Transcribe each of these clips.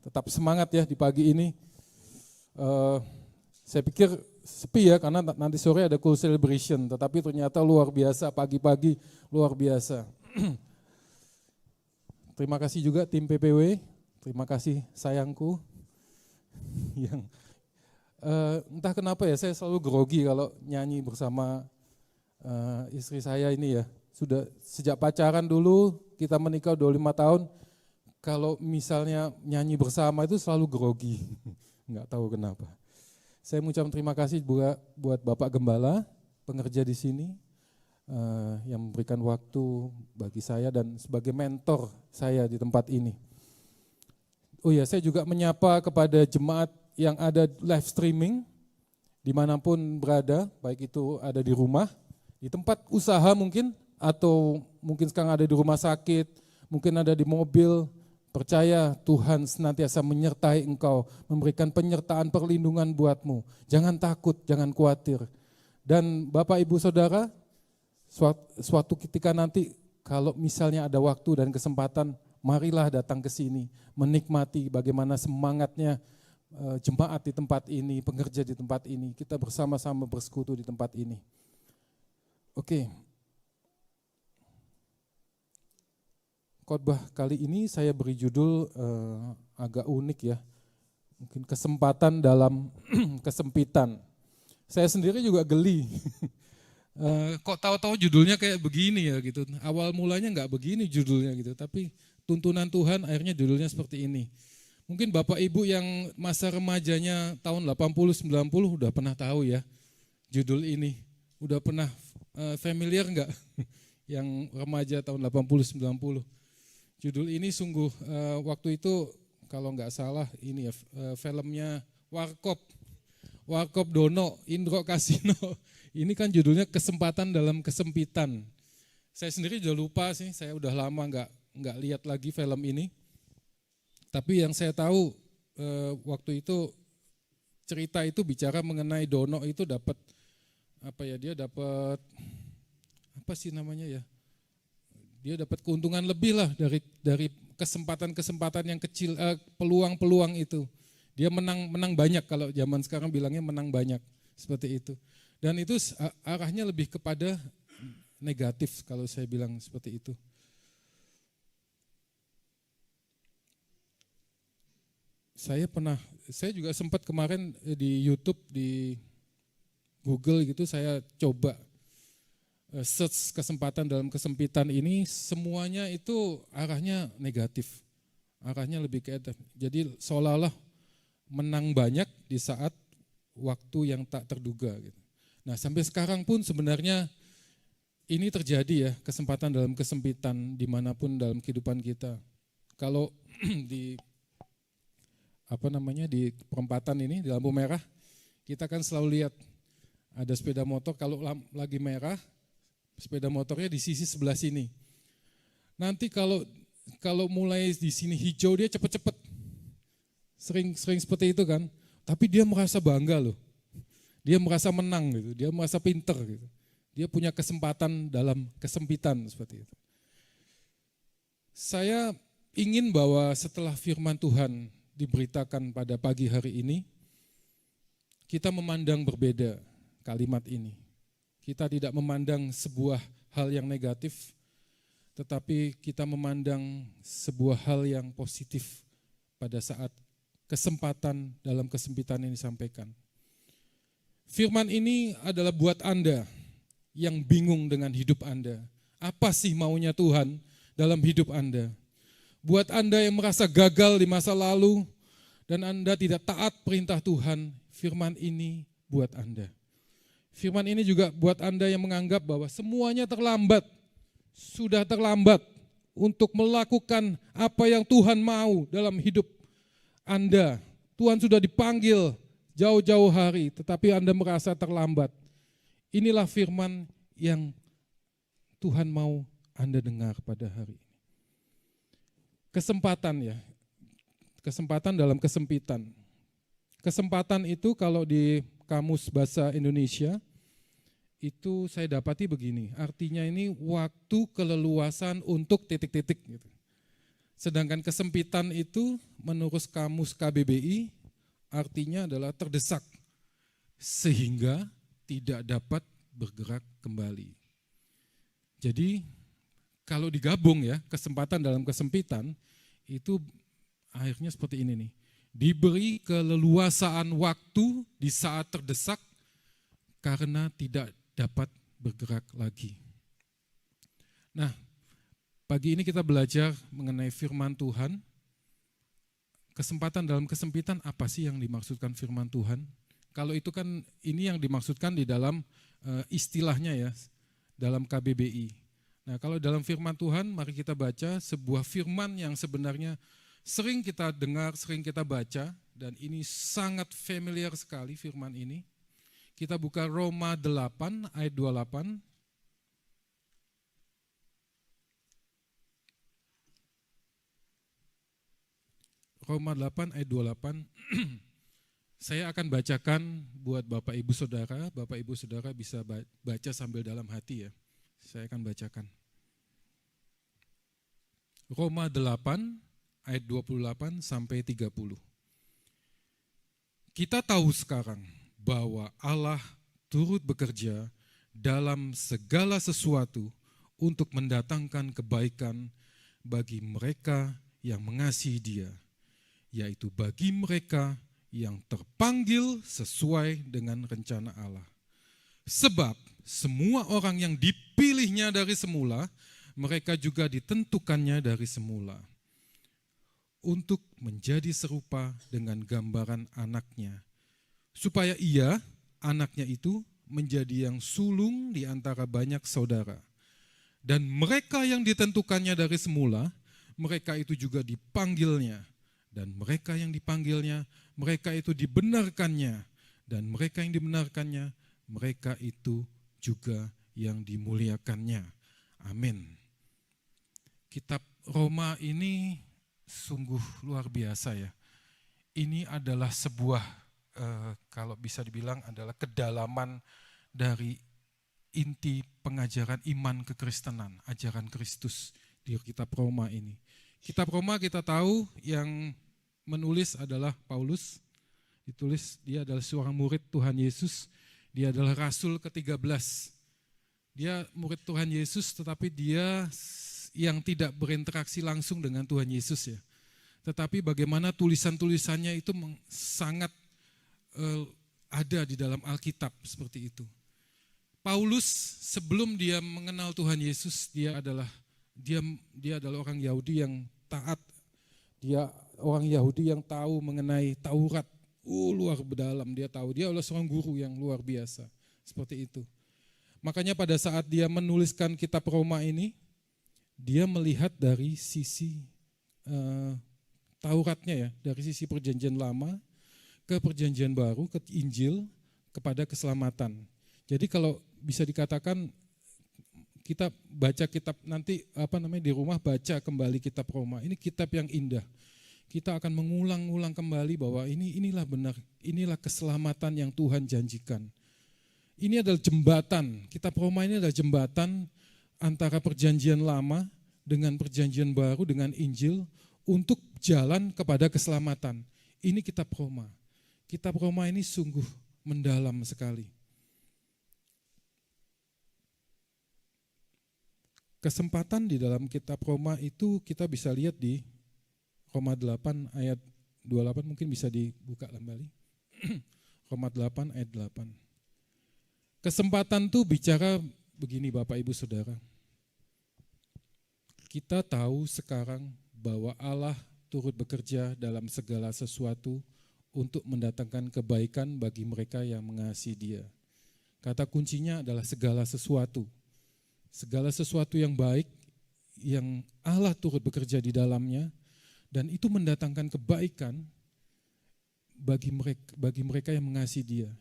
Tetap semangat ya di pagi ini. Saya pikir sepi ya karena nanti sore ada cool celebration, tetapi ternyata luar biasa, pagi-pagi luar biasa. Terima kasih juga tim PPW, terima kasih sayangku yang entah kenapa ya saya selalu grogi kalau nyanyi bersama istri saya ini ya. Sudah sejak pacaran dulu, kita menikah 25 tahun, kalau misalnya nyanyi bersama itu selalu grogi, nggak tahu kenapa. Saya mengucapkan terima kasih buat Bapak Gembala, pengerja di sini, yang memberikan waktu bagi saya dan sebagai mentor saya di tempat ini. Oh ya, saya juga menyapa kepada jemaat yang ada live streaming, dimanapun berada, baik itu ada di rumah, di tempat usaha mungkin, atau mungkin sekarang ada di rumah sakit, mungkin ada di mobil. Percaya Tuhan senantiasa menyertai engkau, memberikan penyertaan perlindungan buatmu. Jangan takut, jangan khawatir. Dan Bapak Ibu Saudara, suatu ketika nanti kalau misalnya ada waktu dan kesempatan, marilah datang ke sini, menikmati bagaimana semangatnya jemaat di tempat ini, pengerja di tempat ini. Kita bersama-sama bersekutu di tempat ini. Oke. Khotbah kali ini saya beri judul agak unik ya, mungkin kesempatan dalam kesempitan. Saya sendiri juga geli, kok tahu-tahu judulnya kayak begini ya gitu. Awal mulanya nggak begini judulnya gitu, tapi tuntunan Tuhan akhirnya judulnya seperti ini. Mungkin Bapak Ibu yang masa remajanya tahun 80-90 udah pernah tahu ya judul ini. Udah pernah familiar nggak yang remaja tahun 80-90? Judul ini sungguh waktu itu kalau nggak salah ini ya filmnya Warkop Dono, Indro Kasino. Ini kan judulnya Kesempatan dalam Kesempitan. Saya sendiri udah lupa sih, saya udah lama nggak lihat lagi film ini. Tapi yang saya tahu waktu itu cerita itu bicara mengenai Dono itu dapat apa ya, dia dapat apa sih namanya ya? Dia dapat keuntungan lebih lah dari kesempatan-kesempatan yang kecil, peluang-peluang itu. Dia menang banyak, kalau zaman sekarang bilangnya menang banyak, seperti itu. Dan itu arahnya lebih kepada negatif kalau saya bilang seperti itu. Saya juga sempat kemarin di YouTube, di Google gitu, saya coba search kesempatan dalam kesempitan ini, semuanya itu arahnya negatif, arahnya lebih ke jadi seolah-olah menang banyak di saat waktu yang tak terduga gitu. Nah sampai sekarang pun sebenarnya ini terjadi ya, kesempatan dalam kesempitan dimanapun dalam kehidupan kita. Kalau di di perempatan ini, di lampu merah, kita kan selalu lihat ada sepeda motor, kalau lagi merah, sepeda motornya di sisi sebelah sini. Nanti kalau mulai di sini hijau dia cepet-cepet. Sering seperti itu kan. Tapi dia merasa bangga loh. Dia merasa menang gitu, dia merasa pinter gitu. Dia punya kesempatan dalam kesempitan seperti itu. Saya ingin bahwa setelah firman Tuhan diberitakan pada pagi hari ini, kita memandang berbeda kalimat ini. Kita tidak memandang sebuah hal yang negatif, tetapi kita memandang sebuah hal yang positif pada saat kesempatan dalam kesempitan ini disampaikan. Firman ini adalah buat Anda yang bingung dengan hidup Anda. Apa sih maunya Tuhan dalam hidup Anda? Buat Anda yang merasa gagal di masa lalu dan Anda tidak taat perintah Tuhan, firman ini buat Anda. Firman ini juga buat Anda yang menganggap bahwa semuanya terlambat, sudah terlambat untuk melakukan apa yang Tuhan mau dalam hidup Anda. Tuhan sudah dipanggil jauh-jauh hari, tetapi Anda merasa terlambat. Inilah firman yang Tuhan mau Anda dengar pada hari ini. Kesempatan ya, kesempatan dalam kesempitan. Kesempatan itu kalau di Kamus Bahasa Indonesia, itu saya dapati begini, artinya ini waktu keleluasan untuk titik-titik gitu. Sedangkan kesempitan itu menurut kamus KBBI artinya adalah terdesak sehingga tidak dapat bergerak kembali. Jadi kalau digabung ya, kesempatan dalam kesempitan itu akhirnya seperti ini nih. Diberi keleluasaan waktu di saat terdesak karena tidak dapat bergerak lagi. Nah, pagi ini kita belajar mengenai firman Tuhan. Kesempatan dalam kesempitan, apa sih yang dimaksudkan firman Tuhan? Kalau itu kan ini yang dimaksudkan di dalam istilahnya ya, dalam KBBI. Nah, kalau dalam firman Tuhan, mari kita baca sebuah firman yang sebenarnya sering kita dengar, sering kita baca, dan ini sangat familiar sekali firman ini. Kita buka Roma 8 ayat 28. Roma 8 ayat 28. Saya akan bacakan buat Bapak Ibu Saudara bisa baca sambil dalam hati ya. Saya akan bacakan. Roma 8 ayat 28 sampai 30. Kita tahu sekarang bahwa Allah turut bekerja dalam segala sesuatu untuk mendatangkan kebaikan bagi mereka yang mengasihi Dia, yaitu bagi mereka yang terpanggil sesuai dengan rencana Allah. Sebab semua orang yang dipilihnya dari semula, mereka juga ditentukannya dari semula untuk menjadi serupa dengan gambaran anaknya, supaya ia, anaknya itu, menjadi yang sulung di antara banyak saudara. Dan mereka yang ditentukannya dari semula, mereka itu juga dipanggilnya. Dan mereka yang dipanggilnya, mereka itu dibenarkannya. Dan mereka yang dibenarkannya, mereka itu juga yang dimuliakannya. Amin. Kitab Roma ini sungguh luar biasa ya. Ini adalah sebuah, kalau bisa dibilang adalah kedalaman dari inti pengajaran iman kekristenan, ajaran Kristus di kitab Roma ini. Kitab Roma kita tahu yang menulis adalah Paulus, dia adalah seorang murid Tuhan Yesus, dia adalah rasul ke-13. Dia murid Tuhan Yesus tetapi dia yang tidak berinteraksi langsung dengan Tuhan Yesus ya. Tetapi bagaimana tulisan-tulisannya itu sangat ada di dalam Alkitab seperti itu. Paulus sebelum dia mengenal Tuhan Yesus, dia adalah orang Yahudi yang taat. Dia orang Yahudi yang tahu mengenai Taurat. Luar dalam dia tahu. Dia adalah seorang guru yang luar biasa. Seperti itu. Makanya pada saat dia menuliskan kitab Roma ini, dia melihat dari sisi Tauratnya ya, dari sisi perjanjian lama ke perjanjian baru, ke Injil, kepada keselamatan. Jadi kalau bisa dikatakan kita baca kitab nanti di rumah baca kembali kitab Roma. Ini kitab yang indah. Kita akan mengulang-ulang kembali bahwa inilah benar, inilah keselamatan yang Tuhan janjikan. Ini adalah jembatan. Kitab Roma ini adalah jembatan antara perjanjian lama dengan perjanjian baru dengan Injil untuk jalan kepada keselamatan. Ini kitab Roma. Kitab Roma ini sungguh mendalam sekali. Kesempatan di dalam kitab Roma itu kita bisa lihat di Roma 8 ayat 28, mungkin bisa dibuka kembali. Roma 8 ayat 8. Kesempatan itu bicara begini Bapak Ibu Saudara. Kita tahu sekarang bahwa Allah turut bekerja dalam segala sesuatu untuk mendatangkan kebaikan bagi mereka yang mengasihi Dia. Kata kuncinya adalah segala sesuatu. Segala sesuatu yang baik, yang Allah turut bekerja di dalamnya, dan itu mendatangkan kebaikan bagi mereka yang mengasihi Dia.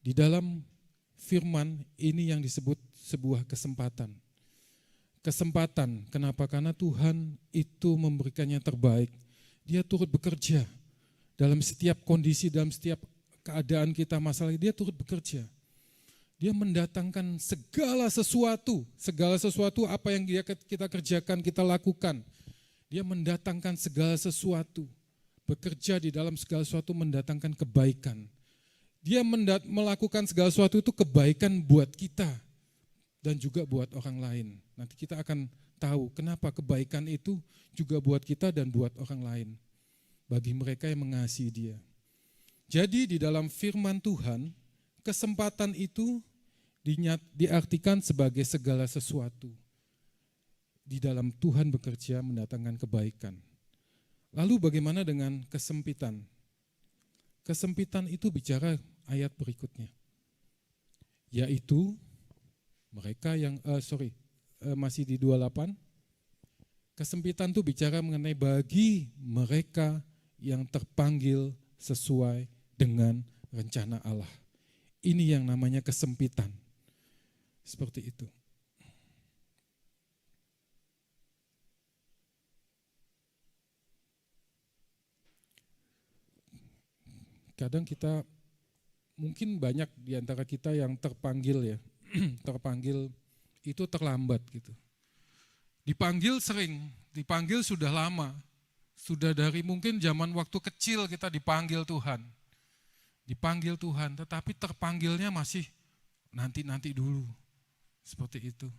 Di dalam firman ini yang disebut sebuah kesempatan. Kesempatan, kenapa? Karena Tuhan itu memberikan yang terbaik. Dia turut bekerja dalam setiap kondisi, dalam setiap keadaan kita, masalah, Dia turut bekerja. Dia mendatangkan segala sesuatu apa yang kita kerjakan, kita lakukan. Dia mendatangkan segala sesuatu, bekerja di dalam segala sesuatu mendatangkan kebaikan. Dia melakukan segala sesuatu itu kebaikan buat kita dan juga buat orang lain. Nanti kita akan tahu kenapa kebaikan itu juga buat kita dan buat orang lain, bagi mereka yang mengasihi Dia. Jadi di dalam firman Tuhan, kesempatan itu diartikan sebagai segala sesuatu. Di dalam Tuhan bekerja mendatangkan kebaikan. Lalu bagaimana dengan kesempitan? Kesempitan itu bicara ayat berikutnya, yaitu mereka yang, masih di 28, kesempitan itu bicara mengenai bagi mereka yang terpanggil sesuai dengan rencana Allah. Ini yang namanya kesempitan. Seperti itu. Kadang kita, mungkin banyak di antara kita yang terpanggil ya, terpanggil itu terlambat gitu. Dipanggil sering, dipanggil sudah lama, sudah dari mungkin zaman waktu kecil kita dipanggil Tuhan. Dipanggil Tuhan, tetapi terpanggilnya masih nanti dulu, seperti itu.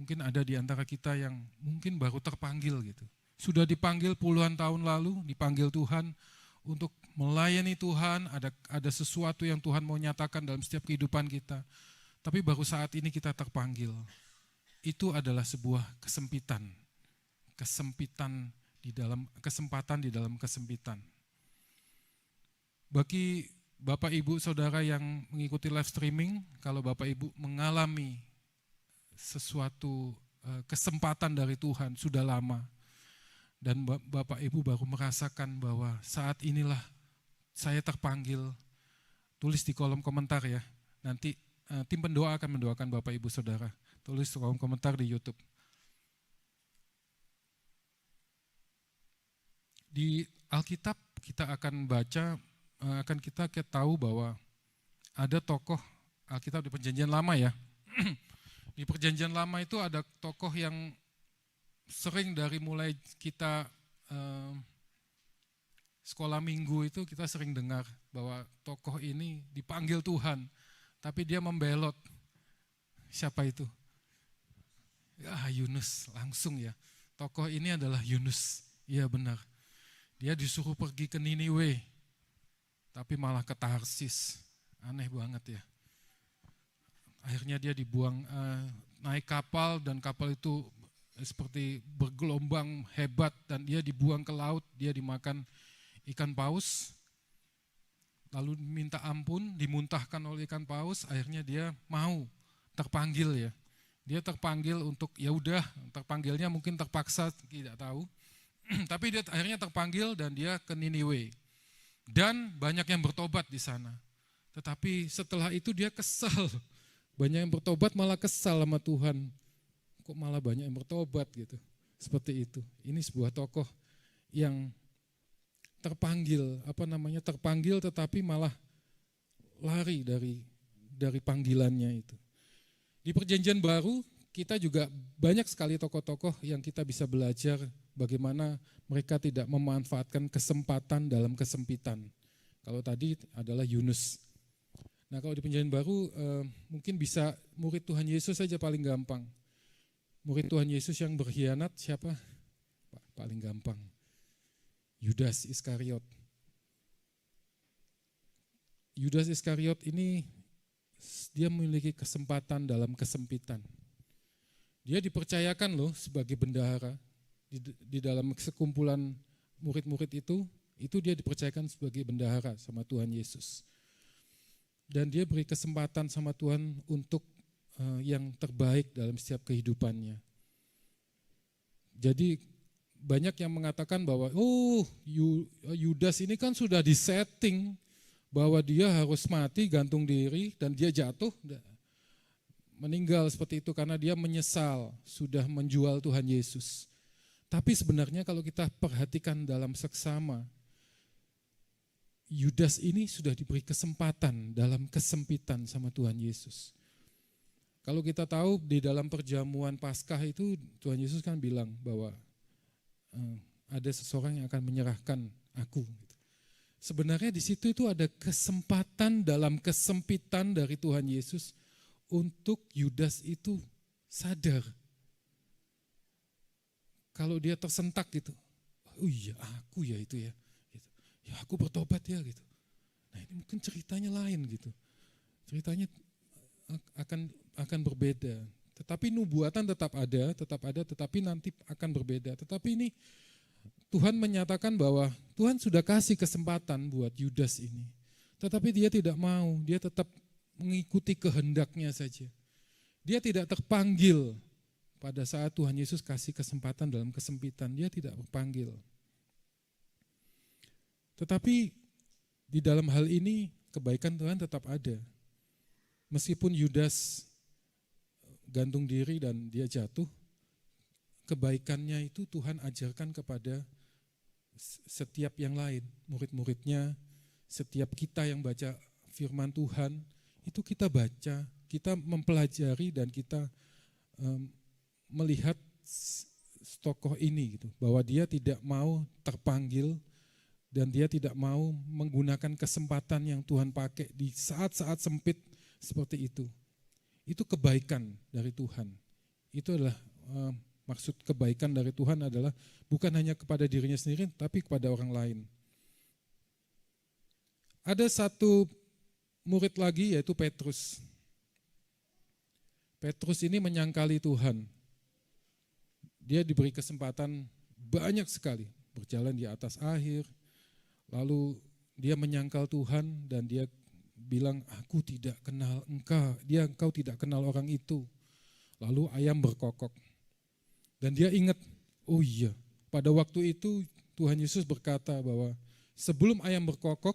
Mungkin ada di antara kita yang mungkin baru terpanggil gitu. Sudah dipanggil puluhan tahun lalu, dipanggil Tuhan, untuk melayani Tuhan, ada sesuatu yang Tuhan mau nyatakan dalam setiap kehidupan kita. Tapi baru saat ini kita terpanggil. Itu adalah sebuah kesempitan. Kesempitan di dalam kesempatan di dalam kesempitan. Bagi Bapak Ibu Saudara yang mengikuti live streaming, kalau Bapak Ibu mengalami sesuatu kesempatan dari Tuhan sudah lama, dan Bapak Ibu baru merasakan bahwa saat inilah saya terpanggil, tulis di kolom komentar ya. Nanti tim pendoa akan mendoakan Bapak Ibu Saudara. Tulis di kolom komentar di YouTube. Di Alkitab kita akan baca, akan kita tahu bahwa ada tokoh Alkitab di Perjanjian Lama ya. Di Perjanjian Lama itu ada tokoh yang sering dari mulai kita sekolah minggu itu kita sering dengar bahwa tokoh ini dipanggil Tuhan, tapi dia membelot. Siapa itu? Ya, Yunus, langsung ya. Tokoh ini adalah Yunus, iya benar. Dia disuruh pergi ke Niniwe, tapi malah ke Tarsis. Aneh banget ya. Akhirnya dia dibuang, naik kapal dan kapal itu seperti bergelombang hebat dan dia dibuang ke laut, dia dimakan ikan paus, lalu minta ampun, dimuntahkan oleh ikan paus, akhirnya dia mau terpanggil ya. Dia terpanggil untuk, ya udah, terpanggilnya mungkin terpaksa, tidak tahu. Tapi dia akhirnya terpanggil dan dia ke Niniwe. Dan banyak yang bertobat di sana. Tetapi setelah itu dia kesal. Banyak yang bertobat malah kesal sama Tuhan. Kok malah banyak yang bertobat gitu. Seperti itu. Ini sebuah tokoh yang terpanggil, terpanggil tetapi malah lari dari panggilannya itu. Di Perjanjian Baru kita juga banyak sekali tokoh-tokoh yang kita bisa belajar bagaimana mereka tidak memanfaatkan kesempatan dalam kesempitan. Kalau tadi adalah Yunus. Nah kalau di Perjanjian Baru mungkin bisa murid Tuhan Yesus saja paling gampang. Murid Tuhan Yesus yang berkhianat siapa? Paling gampang. Yudas Iskariot. Yudas Iskariot ini dia memiliki kesempatan dalam kesempitan. Dia dipercayakan loh sebagai bendahara di dalam sekumpulan murid-murid itu dia dipercayakan sebagai bendahara sama Tuhan Yesus. Dan dia beri kesempatan sama Tuhan untuk yang terbaik dalam setiap kehidupannya. Jadi banyak yang mengatakan bahwa Yudas ini kan sudah disetting bahwa dia harus mati gantung diri dan dia jatuh meninggal seperti itu karena dia menyesal sudah menjual Tuhan Yesus. Tapi sebenarnya kalau kita perhatikan dalam seksama, Yudas ini sudah diberi kesempatan dalam kesempitan sama Tuhan Yesus. Kalau kita tahu di dalam perjamuan Paskah itu Tuhan Yesus kan bilang bahwa ada seseorang yang akan menyerahkan aku. Sebenarnya di situ itu ada kesempatan dalam kesempitan dari Tuhan Yesus untuk Yudas itu sadar. Kalau dia tersentak gitu, oh iya aku ya itu ya, gitu. Ya aku bertobat ya gitu. Nah ini mungkin ceritanya lain gitu, ceritanya akan berbeda. Tetapi nubuatan tetap ada, tetapi nanti akan berbeda. Tetapi ini Tuhan menyatakan bahwa Tuhan sudah kasih kesempatan buat Yudas ini. Tetapi dia tidak mau, dia tetap mengikuti kehendaknya saja. Dia tidak terpanggil pada saat Tuhan Yesus kasih kesempatan dalam kesempitan, dia tidak terpanggil. Tetapi di dalam hal ini kebaikan Tuhan tetap ada. Meskipun Yudas gantung diri dan dia jatuh, kebaikannya itu Tuhan ajarkan kepada setiap yang lain, murid-muridnya, setiap kita yang baca firman Tuhan, itu kita baca, kita mempelajari dan kita melihat tokoh ini gitu, bahwa dia tidak mau terpanggil dan dia tidak mau menggunakan kesempatan yang Tuhan pakai di saat-saat sempit seperti itu. Itu kebaikan dari Tuhan. Itu adalah maksud kebaikan dari Tuhan adalah bukan hanya kepada dirinya sendiri, tapi kepada orang lain. Ada satu murid lagi yaitu Petrus. Petrus ini menyangkali Tuhan. Dia diberi kesempatan banyak sekali berjalan di atas air, lalu dia menyangkal Tuhan dan dia bilang, aku tidak kenal engkau tidak kenal orang itu. Lalu ayam berkokok. Dan dia ingat, oh iya, pada waktu itu Tuhan Yesus berkata bahwa sebelum ayam berkokok,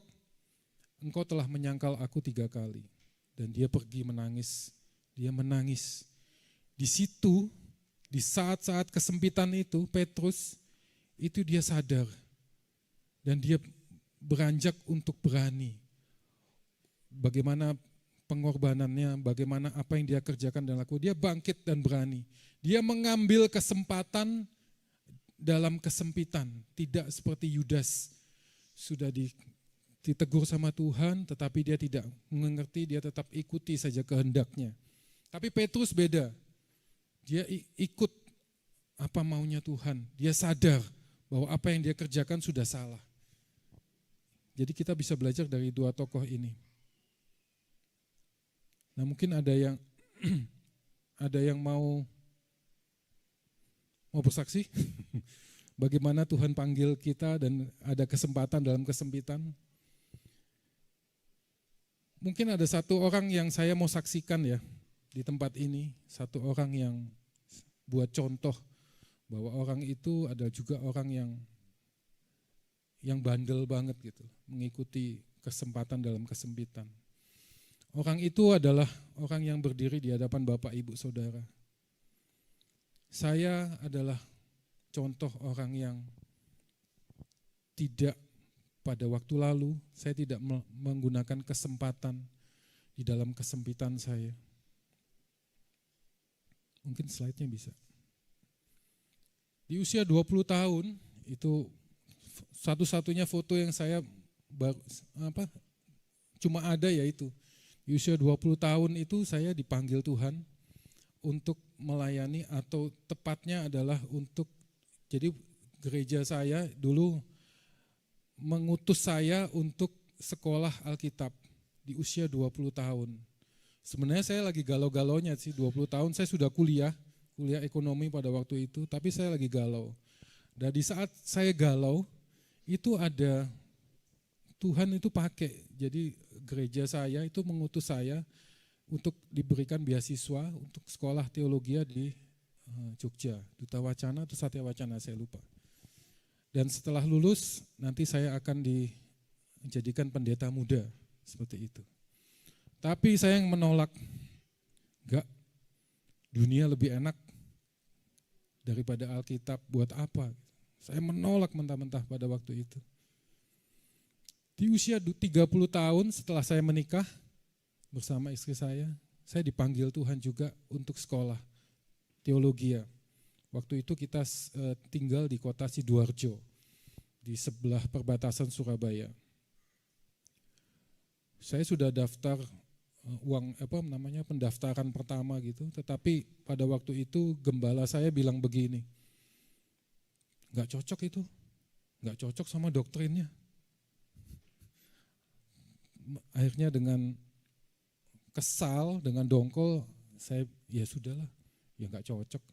engkau telah menyangkal aku 3 kali. Dan dia pergi menangis, dia menangis. Di situ, di saat-saat kesempitan itu, Petrus, itu dia sadar. Dan dia beranjak untuk berani. Bagaimana pengorbanannya, bagaimana apa yang dia kerjakan dan lakukan. Dia bangkit dan berani. Dia mengambil kesempatan dalam kesempitan. Tidak seperti Yudas, sudah ditegur sama Tuhan, tetapi dia tidak mengerti, dia tetap ikuti saja kehendaknya. Tapi Petrus beda. Dia ikut apa maunya Tuhan. Dia sadar bahwa apa yang dia kerjakan sudah salah. Jadi kita bisa belajar dari 2 tokoh ini. Nah mungkin ada yang mau bersaksi. Bagaimana Tuhan panggil kita dan ada kesempatan dalam kesempitan. Mungkin ada satu orang yang saya mau saksikan ya di tempat ini. Satu orang yang buat contoh bahwa orang itu ada juga orang yang bandel banget gitu, mengikuti kesempatan dalam kesempitan. Orang itu adalah orang yang berdiri di hadapan Bapak, Ibu, Saudara. Saya adalah contoh orang yang tidak pada waktu lalu, saya tidak menggunakan kesempatan di dalam kesempitan saya. Mungkin slide-nya bisa. Di usia 20 tahun, itu satu-satunya foto yang saya cuma ada yaitu. Di usia 20 tahun itu saya dipanggil Tuhan untuk melayani atau tepatnya adalah untuk, jadi gereja saya dulu mengutus saya untuk sekolah Alkitab di usia 20 tahun. Sebenarnya saya lagi galau-galaunya sih, 20 tahun saya sudah kuliah ekonomi pada waktu itu, tapi saya lagi galau. Dan di saat saya galau, itu ada Tuhan itu pakai, jadi gereja saya itu mengutus saya untuk diberikan beasiswa untuk sekolah teologi di Jogja, Duta Wacana atau Satya Wacana, saya lupa. Dan setelah lulus, nanti saya akan dijadikan pendeta muda, seperti itu. Tapi saya yang menolak, enggak, dunia lebih enak daripada Alkitab, buat apa? Saya menolak mentah-mentah pada waktu itu. Di usia 30 tahun setelah saya menikah bersama istri saya dipanggil Tuhan juga untuk sekolah teologi. Waktu itu kita tinggal di kota Sidoarjo, di sebelah perbatasan Surabaya. Saya sudah daftar pendaftaran pertama gitu, tetapi pada waktu itu gembala saya bilang begini, nggak cocok itu, nggak cocok sama doktrinnya. Akhirnya dengan kesal, dengan dongkol, saya ya sudahlah, ya nggak cocok.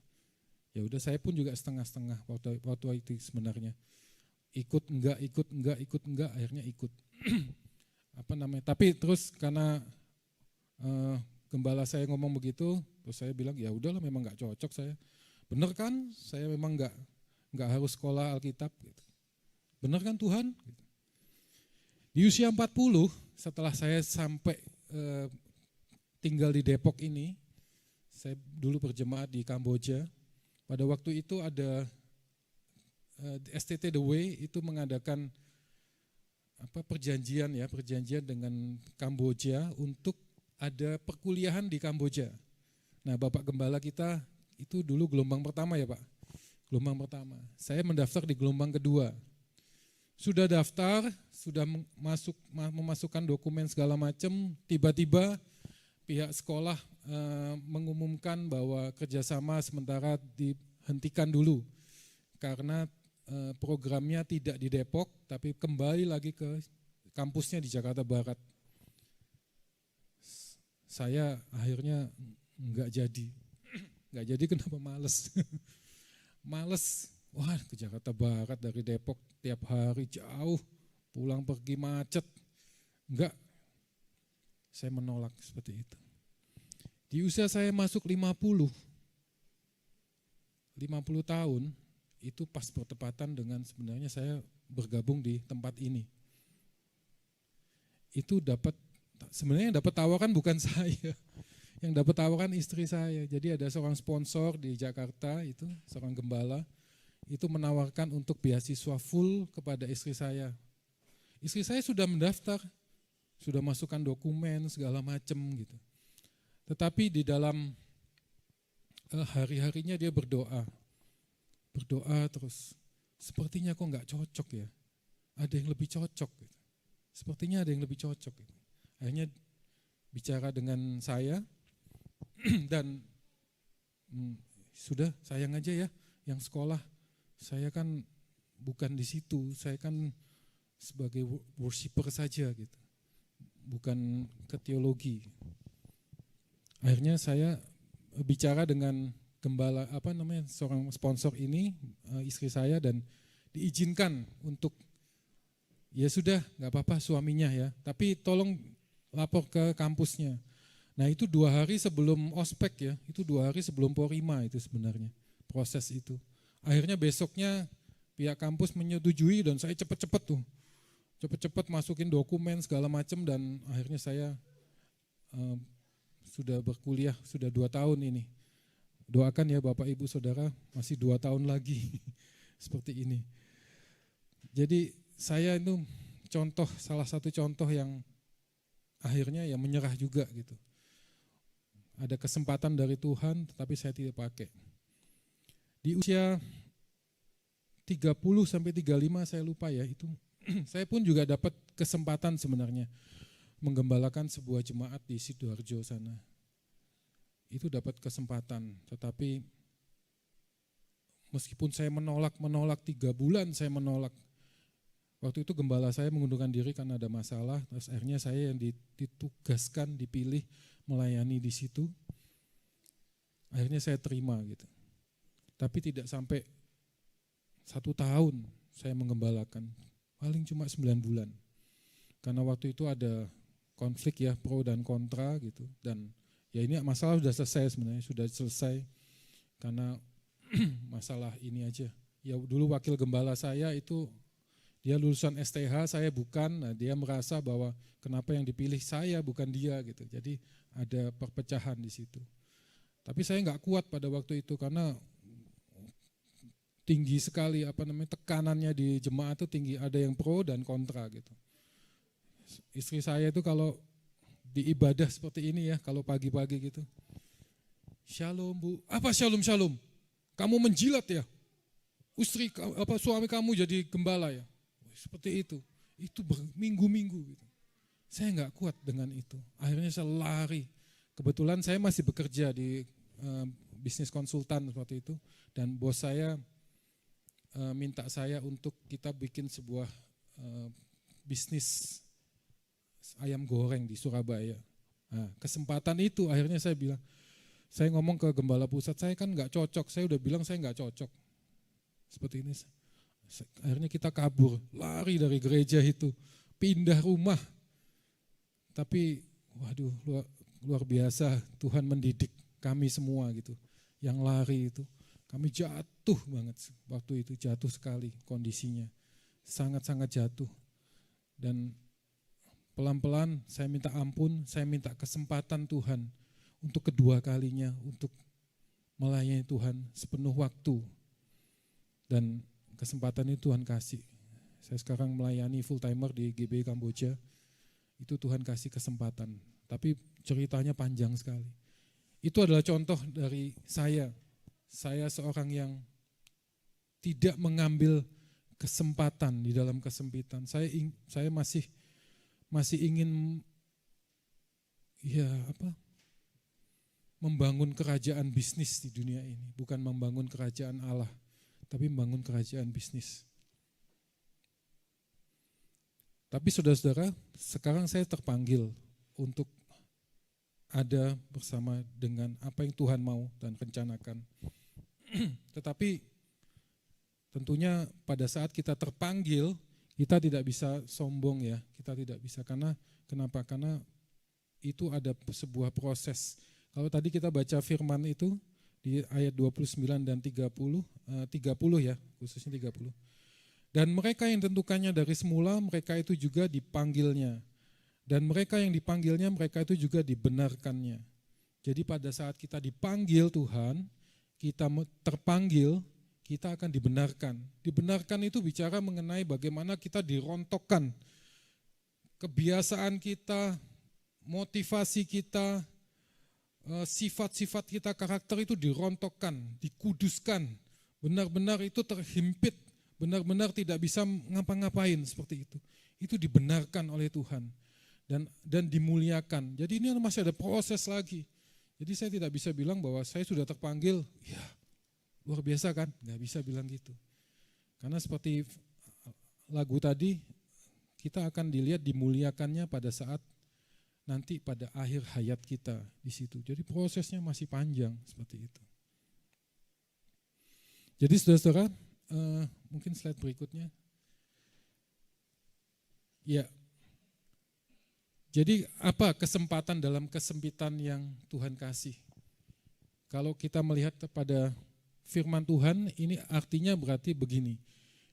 Ya udah, saya pun juga setengah-setengah waktu itu sebenarnya. Ikut enggak, akhirnya ikut. Tapi terus karena gembala saya ngomong begitu, terus saya bilang ya udahlah, memang nggak cocok saya. Bener kan? Saya memang nggak harus sekolah Alkitab. Gitu. Bener kan Tuhan? Gitu. Di usia 40, setelah saya sampai tinggal di Depok ini, saya dulu berjemaat di Kamboja. Pada waktu itu ada STT The Way itu mengadakan perjanjian dengan Kamboja untuk ada perkuliahan di Kamboja. Nah, Bapak Gembala kita itu dulu gelombang pertama ya Pak, gelombang pertama. Saya mendaftar di gelombang kedua. Sudah daftar, sudah memasukkan dokumen segala macam, tiba-tiba pihak sekolah mengumumkan bahwa kerjasama sementara dihentikan dulu karena programnya tidak di Depok, tapi kembali lagi ke kampusnya di Jakarta Barat. Saya akhirnya nggak jadi kenapa? Males. Wah, ke Jakarta Barat dari Depok tiap hari jauh, pulang pergi macet. Enggak, saya menolak seperti itu. Di usia saya masuk 50 tahun, itu pas bertepatan dengan sebenarnya saya bergabung di tempat ini. Itu sebenarnya yang dapat tawaran bukan saya, yang dapat tawaran istri saya. Jadi ada seorang sponsor di Jakarta, itu seorang gembala, itu menawarkan untuk beasiswa full kepada istri saya. Istri saya sudah mendaftar, sudah masukkan dokumen segala macam gitu. Tetapi di dalam hari-harinya dia berdoa terus. Sepertinya kok nggak cocok ya. Ada yang lebih cocok. Gitu. Sepertinya ada yang lebih cocok. Gitu. Akhirnya bicara dengan saya dan sudah sayang aja ya yang sekolah. Saya kan bukan di situ. Saya kan sebagai worshiper saja gitu. Bukan ke teologi. Akhirnya saya bicara dengan gembala seorang sponsor ini, istri saya, dan diizinkan untuk ya sudah nggak apa-apa suaminya ya, tapi tolong lapor ke kampusnya. Nah itu 2 hari sebelum ospek ya, itu 2 hari sebelum Porima itu sebenarnya proses itu. Akhirnya besoknya pihak kampus menyetujui dan saya cepet-cepet masukin dokumen segala macam dan akhirnya saya sudah berkuliah, sudah 2 tahun ini. Doakan ya Bapak Ibu Saudara, masih 2 tahun lagi seperti ini. Jadi saya itu salah satu contoh yang akhirnya ya menyerah juga gitu. Ada kesempatan dari Tuhan, tetapi saya tidak pakai. Di usia 30 sampai 35 saya lupa ya, itu saya pun juga dapat kesempatan sebenarnya menggembalakan sebuah jemaat di Sidoarjo sana. Itu dapat kesempatan, tetapi meskipun saya menolak 3 bulan saya menolak. Waktu itu gembala saya mengundurkan diri karena ada masalah, terus akhirnya saya yang ditugaskan, dipilih melayani di situ. Akhirnya saya terima gitu. Tapi tidak sampai 1 tahun saya menggembalakan, paling cuma 9 bulan. Karena waktu itu ada konflik ya, pro dan kontra gitu, dan ya ini masalah sudah selesai sebenarnya, sudah selesai karena masalah ini aja. Ya dulu wakil gembala saya itu dia lulusan STH, saya bukan. Nah, dia merasa bahwa kenapa yang dipilih saya bukan dia gitu. Jadi ada perpecahan di situ. Tapi saya nggak kuat pada waktu itu karena tinggi sekali tekanannya di jemaat itu tinggi, ada yang pro dan kontra gitu. Istri saya itu kalau di ibadah seperti ini ya, kalau pagi-pagi gitu, shalom Bu, apa shalom? Kamu menjilat ya, suami kamu jadi gembala ya. Seperti itu. Itu berminggu-minggu gitu. Saya nggak kuat dengan itu. Akhirnya saya lari. Kebetulan saya masih bekerja di bisnis konsultan seperti itu. Dan bos saya minta saya untuk kita bikin sebuah bisnis ayam goreng di Surabaya. Nah, kesempatan itu akhirnya saya bilang, saya ngomong ke gembala pusat, saya kan nggak cocok, saya udah bilang saya nggak cocok. Seperti ini. Akhirnya kita kabur, lari dari gereja itu, pindah rumah. Tapi waduh luar biasa Tuhan mendidik kami semua gitu. Yang lari itu, kami jatuh banget waktu itu, jatuh sekali kondisinya. Sangat-sangat jatuh. Dan pelan-pelan saya minta ampun, saya minta kesempatan Tuhan untuk kedua kalinya, untuk melayani Tuhan sepenuh waktu. Dan kesempatan itu Tuhan kasih. Saya sekarang melayani full timer di GB Kamboja, itu Tuhan kasih kesempatan. Tapi ceritanya panjang sekali. Itu adalah contoh dari saya. Saya seorang yang tidak mengambil kesempatan di dalam kesempitan. Saya masih ingin membangun kerajaan bisnis di dunia ini, bukan membangun kerajaan Allah, tapi membangun kerajaan bisnis. Tapi saudara-saudara, sekarang saya terpanggil untuk ada bersama dengan apa yang Tuhan mau dan rencanakan. Tetapi tentunya pada saat kita terpanggil, kita tidak bisa sombong ya, kita tidak bisa. Kenapa? Karena itu ada sebuah proses. Kalau tadi kita baca firman itu di ayat 29 dan 30 ya, khususnya 30. Dan mereka yang tentukannya dari semula, mereka itu juga dipanggilnya. Dan mereka yang dipanggilnya, mereka itu juga dibenarkannya. Jadi pada saat kita dipanggil Tuhan, kita terpanggil, kita akan dibenarkan. Dibenarkan itu bicara mengenai bagaimana kita dirontokkan. Kebiasaan kita, motivasi kita, sifat-sifat kita, karakter itu dirontokkan, dikuduskan. Benar-benar itu terhimpit, benar-benar tidak bisa ngapa-ngapain seperti itu. Itu dibenarkan oleh Tuhan dan dimuliakan. Jadi ini masih ada proses lagi. Jadi saya tidak bisa bilang bahwa saya sudah terpanggil, ya luar biasa kan, nggak bisa bilang gitu. Karena seperti lagu tadi, kita akan dilihat dimuliakannya pada saat nanti pada akhir hayat kita di situ. Jadi prosesnya masih panjang seperti itu. Jadi saudara-saudara, mungkin slide berikutnya. Ya. Jadi apa kesempatan dalam kesempitan yang Tuhan kasih? Kalau kita melihat kepada firman Tuhan, ini artinya berarti begini.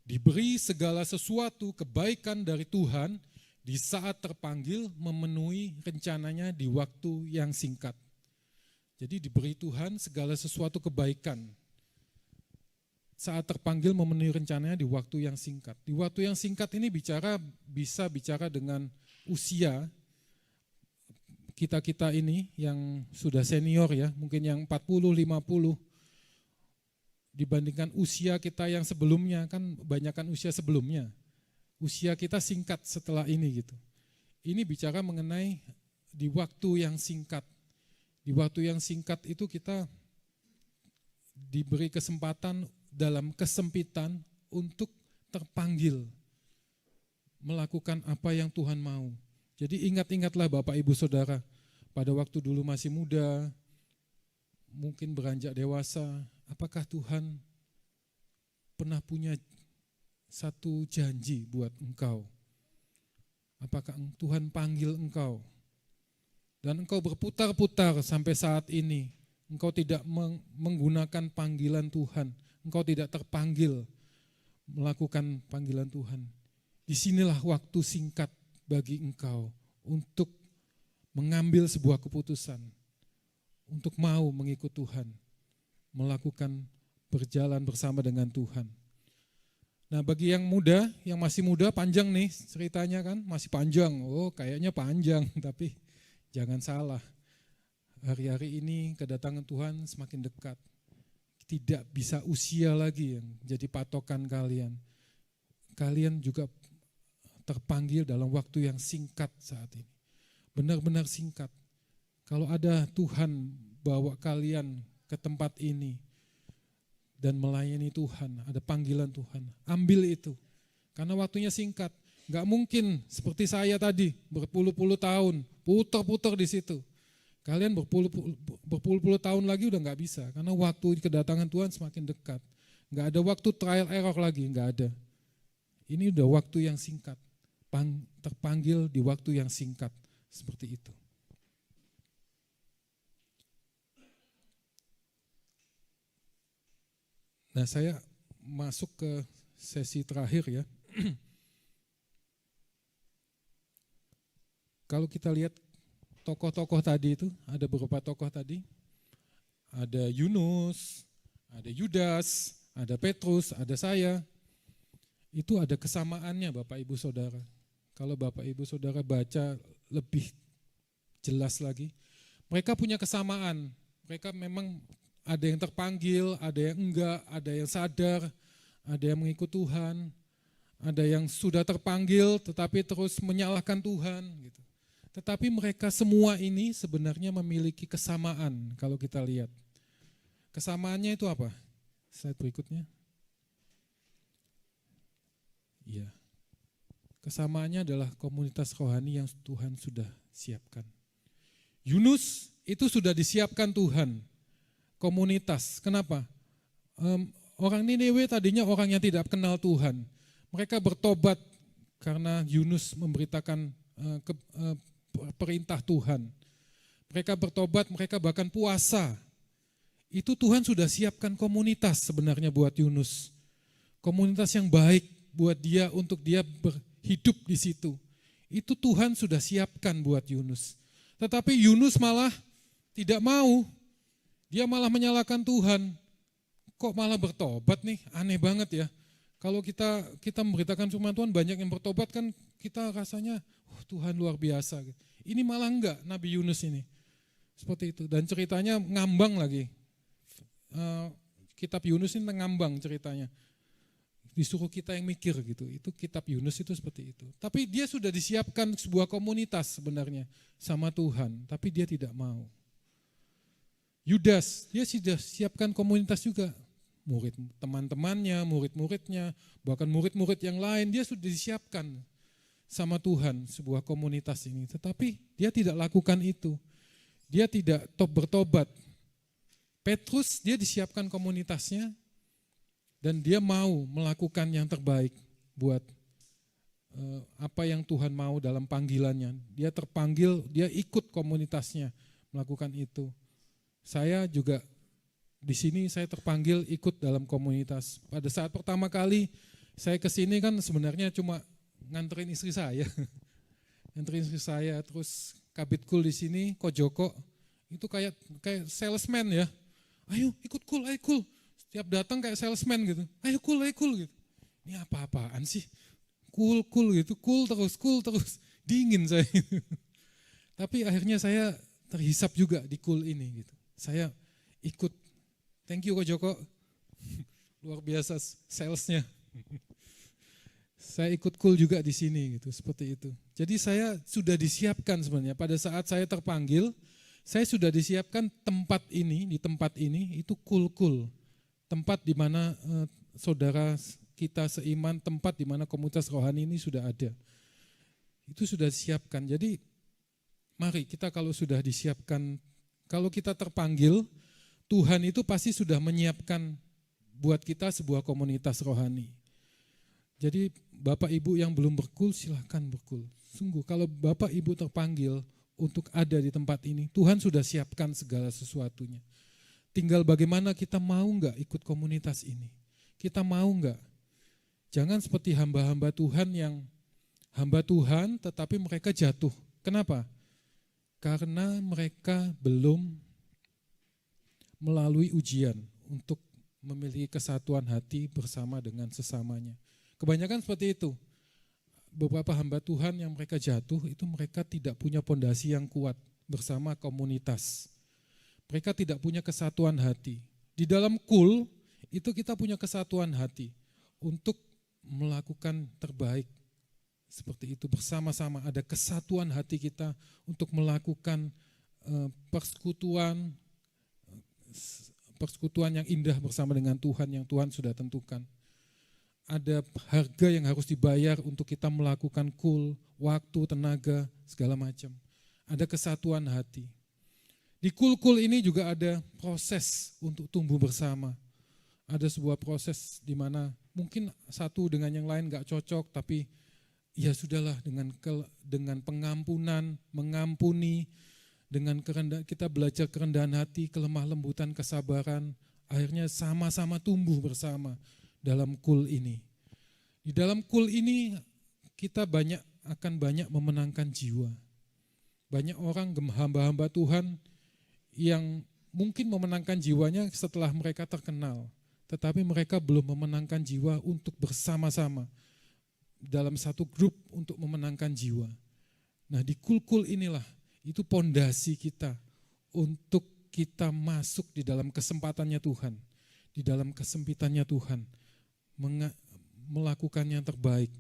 Diberi segala sesuatu kebaikan dari Tuhan di saat terpanggil memenuhi rencananya di waktu yang singkat. Jadi diberi Tuhan segala sesuatu kebaikan saat terpanggil memenuhi rencananya di waktu yang singkat. Di waktu yang singkat ini bisa bicara dengan usia kita ini yang sudah senior ya, mungkin yang 40, 50 dibandingkan usia kita yang sebelumnya, kan banyakkan usia sebelumnya. Usia kita singkat setelah ini gitu. Ini bicara mengenai di waktu yang singkat. Di waktu yang singkat itu kita diberi kesempatan dalam kesempitan untuk terpanggil melakukan apa yang Tuhan mau. Jadi ingat-ingatlah Bapak Ibu Saudara, pada waktu dulu masih muda, mungkin beranjak dewasa, apakah Tuhan pernah punya satu janji buat engkau? Apakah Tuhan panggil engkau? Dan engkau berputar-putar sampai saat ini, engkau tidak menggunakan panggilan Tuhan, engkau tidak terpanggil melakukan panggilan Tuhan. Disinilah waktu singkat bagi engkau untuk mengambil sebuah keputusan, untuk mau mengikut Tuhan, melakukan berjalan bersama dengan Tuhan. Nah bagi yang muda, yang masih muda, panjang nih ceritanya kan, masih panjang, oh kayaknya panjang, tapi jangan salah, hari-hari ini kedatangan Tuhan semakin dekat. tidak bisa usia lagi yang jadi patokan kalian. Kalian juga terpanggil dalam waktu yang singkat saat ini. Benar-benar singkat. Kalau ada Tuhan bawa kalian ke tempat ini dan melayani Tuhan, ada panggilan Tuhan, ambil itu. Karena waktunya singkat. Gak mungkin seperti saya tadi, berpuluh-puluh tahun, putar-putar di situ. Kalian berpuluh-puluh tahun lagi udah gak bisa, karena waktu kedatangan Tuhan semakin dekat. Gak ada waktu trial error lagi, gak ada. Ini udah waktu yang singkat, terpanggil di waktu yang singkat, seperti itu. Nah, saya masuk ke sesi terakhir ya. Kalau kita lihat tokoh-tokoh tadi itu, ada beberapa tokoh tadi. Ada Yunus, ada Yudas, ada Petrus, ada saya. Itu ada kesamaannya Bapak Ibu Saudara. Kalau Bapak Ibu Saudara baca lebih jelas lagi, mereka punya kesamaan. Mereka memang ada yang terpanggil, ada yang enggak, ada yang sadar, ada yang mengikut Tuhan, ada yang sudah terpanggil tetapi terus menyalahkan Tuhan gitu. Tetapi mereka semua ini sebenarnya memiliki kesamaan kalau kita lihat. Kesamaannya itu apa? Slide berikutnya. Iya. Kesamaannya adalah komunitas rohani yang Tuhan sudah siapkan. Yunus itu sudah disiapkan Tuhan. Komunitas. Kenapa? Orang Niniwe tadinya orang yang tidak kenal Tuhan. Mereka bertobat karena Yunus memberitakan perintah Tuhan. Mereka bertobat, mereka bahkan puasa. Itu Tuhan sudah siapkan komunitas sebenarnya buat Yunus. Komunitas yang baik buat dia untuk dia berhidup di situ. Itu Tuhan sudah siapkan buat Yunus. Tetapi Yunus malah tidak mau. Dia malah menyalahkan Tuhan. Kok malah bertobat nih? Aneh banget ya. Kalau kita memberitakan firman Tuhan, banyak yang bertobat kan kita rasanya, Tuhan luar biasa. Ini malah enggak, Nabi Yunus ini. Seperti itu. Dan ceritanya ngambang lagi. Kitab Yunus ini ngambang ceritanya. Disuruh kita yang mikir gitu. Itu kitab Yunus itu seperti itu. Tapi dia sudah disiapkan sebuah komunitas sebenarnya sama Tuhan. Tapi dia tidak mau. Yudas, dia sudah siapkan komunitas juga. Murid teman-temannya, murid-muridnya, bahkan murid-murid yang lain, dia sudah disiapkan sama Tuhan sebuah komunitas ini. Tetapi dia tidak lakukan itu. Dia tidak bertobat. Petrus, dia disiapkan komunitasnya dan dia mau melakukan yang terbaik buat apa yang Tuhan mau dalam panggilannya. Dia terpanggil, dia ikut komunitasnya melakukan itu. Saya juga di sini saya terpanggil ikut dalam komunitas. Pada saat pertama kali saya ke sini kan sebenarnya cuma nganterin istri saya. Nganterin istri saya, terus Kabit Kul di sini, Ko Joko, itu kayak salesman ya. Ayo ikut Kul, ayo Kul. Setiap datang kayak salesman gitu. Ayo Kul gitu. Ini apa-apaan sih? Kul gitu, kul terus. Dingin saya. Tapi akhirnya saya terhisap juga di Kul ini gitu. Saya ikut. Thank you Ko Joko. Luar biasa salesnya. Saya ikut Kul juga di sini gitu, seperti itu. Jadi saya sudah disiapkan sebenarnya pada saat saya terpanggil, saya sudah disiapkan tempat ini, di tempat ini itu Kul. Tempat di mana saudara kita seiman, tempat di mana komunitas rohani ini sudah ada. Itu sudah disiapkan. Jadi mari kita kalau sudah disiapkan, kalau kita terpanggil, Tuhan itu pasti sudah menyiapkan buat kita sebuah komunitas rohani. Jadi Bapak Ibu yang belum berkul, silahkan berkul. Sungguh kalau Bapak Ibu terpanggil untuk ada di tempat ini, Tuhan sudah siapkan segala sesuatunya. Tinggal bagaimana kita mau enggak ikut komunitas ini. Kita mau enggak? Jangan seperti hamba-hamba Tuhan yang hamba Tuhan tetapi mereka jatuh. Kenapa? Karena mereka belum melalui ujian untuk memiliki kesatuan hati bersama dengan sesamanya. Kebanyakan seperti itu. Beberapa hamba Tuhan yang mereka jatuh itu mereka tidak punya pondasi yang kuat bersama komunitas. Mereka tidak punya kesatuan hati. Di dalam kul itu kita punya kesatuan hati untuk melakukan terbaik. Seperti itu, bersama-sama ada kesatuan hati kita untuk melakukan persekutuan yang indah bersama dengan Tuhan yang Tuhan sudah tentukan. Ada harga yang harus dibayar untuk kita melakukan kul, waktu, tenaga, segala macam. Ada kesatuan hati. Di kul-kul ini juga ada proses untuk tumbuh bersama. Ada sebuah proses di mana mungkin satu dengan yang lain gak cocok, tapi ya sudahlah, dengan pengampunan, mengampuni, dengan kita belajar kerendahan hati, kelemah lembutan, kesabaran, akhirnya sama-sama tumbuh bersama dalam kul ini. Di dalam kul ini kita akan banyak memenangkan jiwa. Banyak orang hamba-hamba Tuhan yang mungkin memenangkan jiwanya setelah mereka terkenal, tetapi mereka belum memenangkan jiwa untuk bersama-sama dalam satu grup untuk memenangkan jiwa. Nah, di kul-kul inilah itu pondasi kita untuk kita masuk di dalam kesempatannya Tuhan, di dalam kesempitannya Tuhan, melakukan yang terbaik.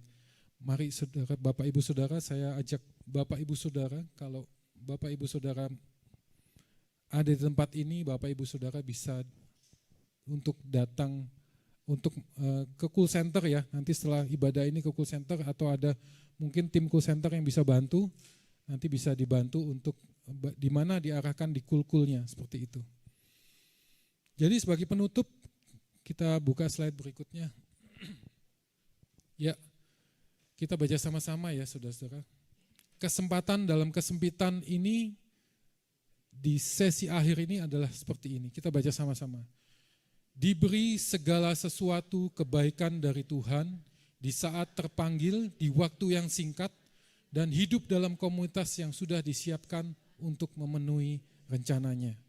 Mari saudara, Bapak Ibu Saudara, saya ajak Bapak Ibu Saudara, kalau Bapak Ibu Saudara ada di tempat ini, Bapak Ibu Saudara bisa untuk datang untuk ke Cool Center ya, nanti setelah ibadah ini ke Cool Center, atau ada mungkin tim Cool Center yang bisa bantu, nanti bisa dibantu untuk di mana diarahkan di kul-kulnya, seperti itu. Jadi sebagai penutup, kita buka slide berikutnya. Ya, kita baca sama-sama ya saudara-saudara. Kesempatan dalam kesempitan ini, di sesi akhir ini adalah seperti ini, kita baca sama-sama. Diberi segala sesuatu kebaikan dari Tuhan di saat terpanggil di waktu yang singkat dan hidup dalam komunitas yang sudah disiapkan untuk memenuhi rencananya.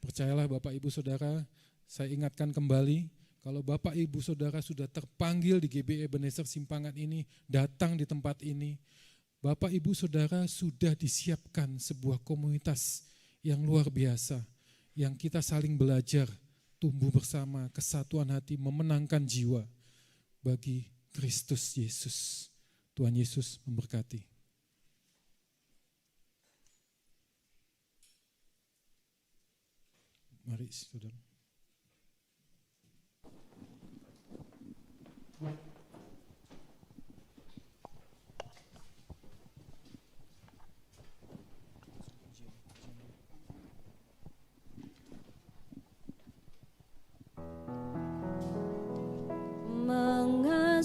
Percayalah Bapak Ibu Saudara, saya ingatkan kembali, kalau Bapak Ibu Saudara sudah terpanggil di GBI Ebenezer Simpangan ini, datang di tempat ini, Bapak Ibu Saudara sudah disiapkan sebuah komunitas yang luar biasa, yang kita saling belajar, tumbuh bersama, kesatuan hati, memenangkan jiwa bagi Kristus Yesus. Tuhan Yesus memberkati. Mari saudara.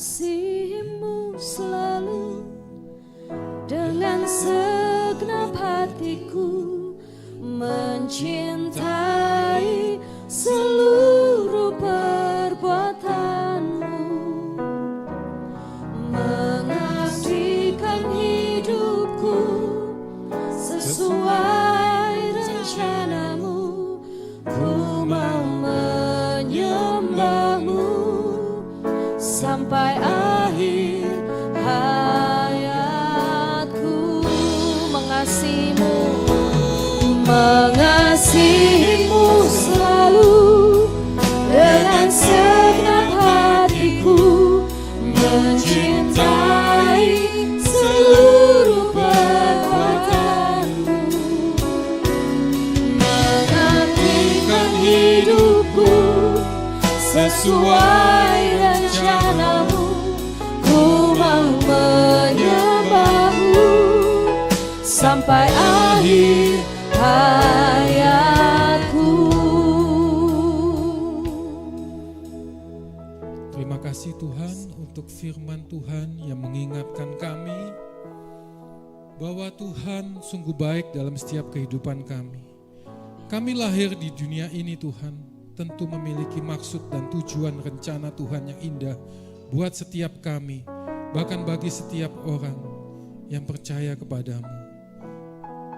Mengasihimu selalu dengan segenap hatiku, mencintai seluruh perbuatanmu, mengabdikan hidupku sesuai rencanamu, ku mau menyembahmu sampai akhir hayatku. Mengasihimu selalu dengan segenap hatiku, mencintai seluruh perbuatanmu, mengabdikan hidupku sesuai rencanamu, ku mau menyembahmu sampai akhir hayatku. Terima kasih Tuhan untuk firman Tuhan yang mengingatkan kami bahwa Tuhan sungguh baik dalam setiap kehidupan kami. Kami lahir di dunia ini Tuhan, tentu memiliki maksud dan tujuan rencana Tuhan yang indah buat setiap kami, bahkan bagi setiap orang yang percaya kepadamu.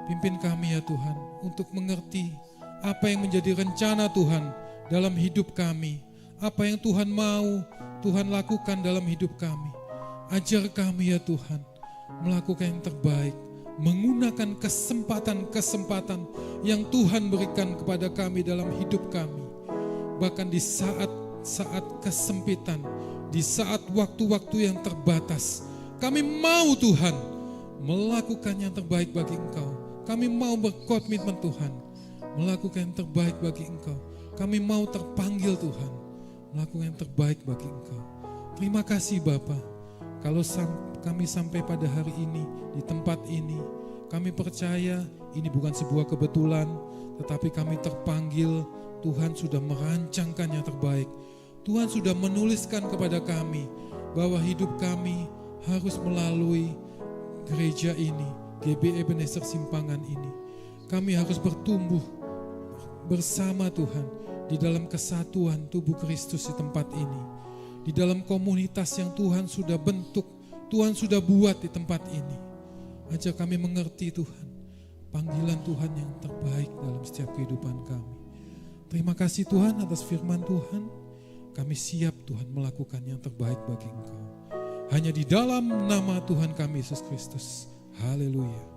Pimpin kami ya Tuhan untuk mengerti apa yang menjadi rencana Tuhan dalam hidup kami, apa yang Tuhan mau Tuhan lakukan dalam hidup kami. Ajar kami ya Tuhan melakukan yang terbaik, menggunakan kesempatan-kesempatan yang Tuhan berikan kepada kami dalam hidup kami. bahkan di saat kesempitan, di saat waktu-waktu yang terbatas. Kami mau Tuhan melakukan yang terbaik bagi Engkau. Kami mau berkomitmen Tuhan, melakukan yang terbaik bagi Engkau. Kami mau terpanggil Tuhan, melakukan yang terbaik bagi Engkau. Terima kasih Bapa. Kalau kami sampai pada hari ini, di tempat ini, kami percaya ini bukan sebuah kebetulan, tetapi kami terpanggil. Tuhan sudah merancangkan yang terbaik. Tuhan sudah menuliskan kepada kami bahwa hidup kami harus melalui gereja ini, GB Ebenezer Simpangan ini. Kami harus bertumbuh bersama Tuhan di dalam kesatuan tubuh Kristus di tempat ini. Di dalam komunitas yang Tuhan sudah bentuk, Tuhan sudah buat di tempat ini. Ajar kami mengerti Tuhan, panggilan Tuhan yang terbaik dalam setiap kehidupan kami. Terima kasih Tuhan atas firman Tuhan. Kami siap Tuhan melakukan yang terbaik bagi Engkau. Hanya di dalam nama Tuhan kami Yesus Kristus. Haleluya.